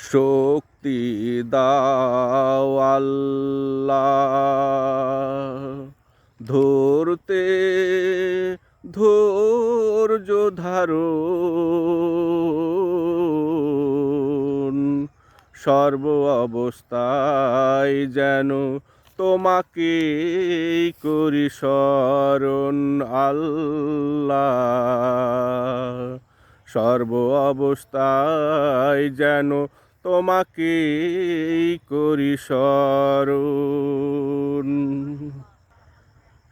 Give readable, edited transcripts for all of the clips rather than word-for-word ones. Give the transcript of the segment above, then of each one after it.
শক্তি দাও আল্লাহ, ধরতে ধৈর্য ধারণ, সর্ব অবস্থায় যেন তোমাকে করি স্মরণ আল্লাহ, সর্ব অবস্থায় যেন তোমাকে করি স্মরণ।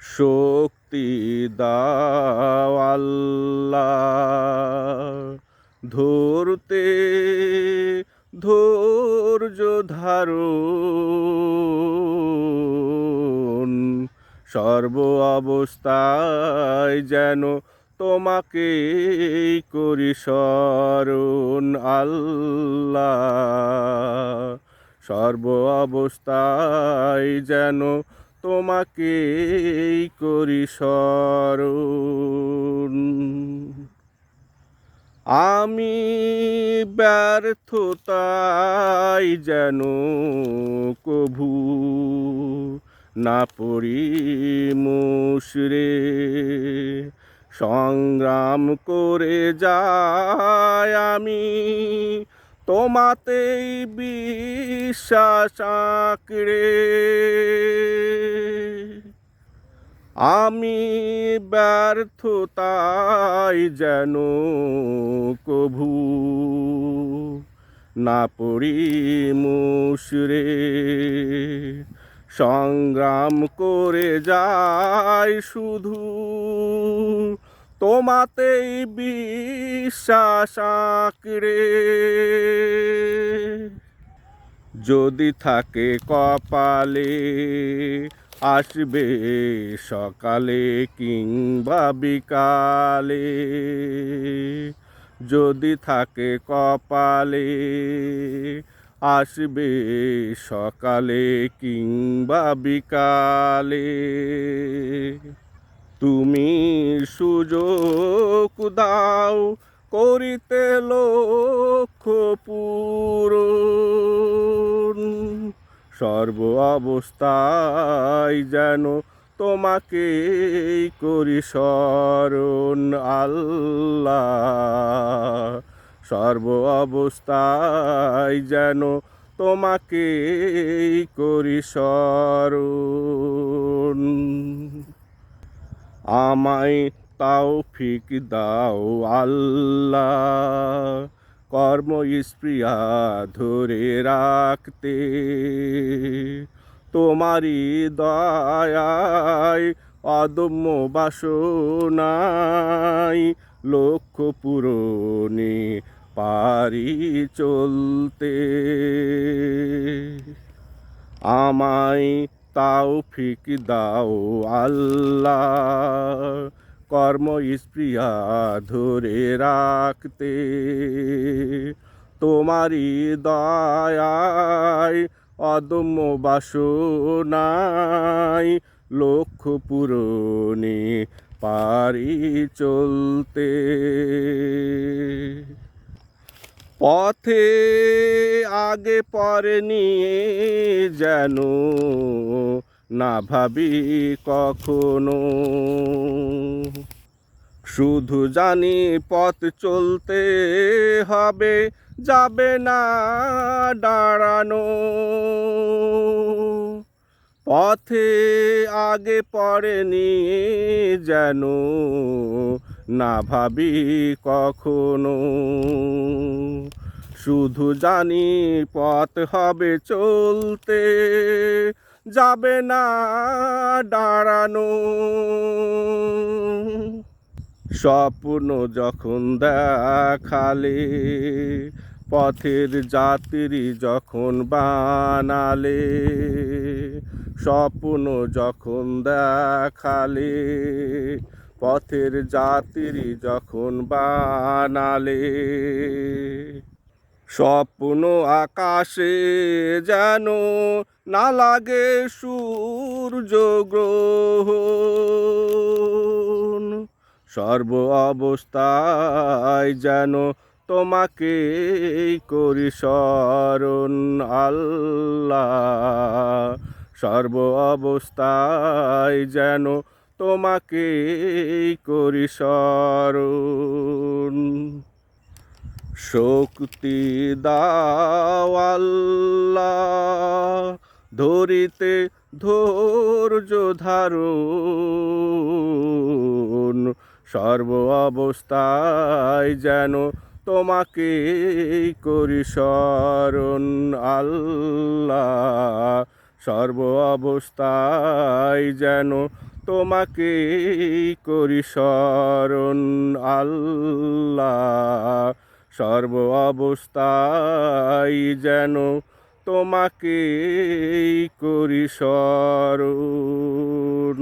শক্তি দাও আল্লাহ, ধরতে ধৈর্য ধারণ, সর্ব অবস্থায় যেন তোমাকে করি স্মরণ আল্লাহ, সর্ব অবস্থায় যেন তোমাকে করি স্মরণ। আমি ব্যর্থতায় যেন কভু না পড়ি মুষড়ে, সংগ্রাম করে যাই আমি তোমাতেই বিশ্বাস আঁকড়ে। আমি ব্যর্থতায় যেন কভু না পড়ি মুষড়ে, সংগ্রাম করে যাই শুধু তোমাতেই বিশ্বাস আঁকড়ে। যদি থাকে কপালে আসবে সকালে কিংবা বিকালে, যদি থাকে কপালে আসবে সকালে কিংবা বিকালে, তুমি সুযোগ দাও করিতে লক্ষ্য পূরণ, সর্ব অবস্থায় যেন তোমাকে করি স্মরণ আল্লাহ, সর্ব অবস্থায় যেন তোমাকে করি স্মরণ। আমায় তৌফিক দাও আল্লাহ, কর্ম স্পৃহা ধরে রাখতে, তোমারই দয়ায় অদম্য বাসনায় লক্ষ্য পূরণে পারি চলতে। আমায় তৌফিক দাও আল্লাহ, কর্ম স্পৃহা ধরে রাখতে, তোমারই দয়ায় অদম্য বাসনায় লক্ষ্য পূরণে পারি চলতে। পথে আগে পরে নিয়ে যেন না ভাবি কখনো, শুধু জানি পথ চলতে হবে, যাবে না দাঁড়ানো। পথে আগে পরে নিয়ে যেন না ভাবি কখনো, শুধু জানি পথ হবে চলতে, যাবে না দাঁড়ানো। স্বপ্ন যখন দেখালে, পথের যাত্রী যখন বানালে, স্বপ্ন যখন দেখালে, পথের যাত্রী যখন বানালে, স্বপ্ন আকাশে যেন না লাগে সূর্য গ্রহণ, সর্ব অবস্থায় যেন তোমাকেই করি স্মরণ আল্লাহ, সর্ব অবস্থায় যেন তোমাকেই করি স্মরণ। শক্তি দাও আল্লাহ, ধরিতে ধৈর্য ধারণ, সর্ব অবস্থায় যেন তোমাকেই করি স্মরণ আল্লাহ, সর্ব অবস্থায় যেন তোমাকেই করি স্মরণ আল্লাহ, সর্ব অবস্থায় যেন তোমাকেই করি স্মরণ।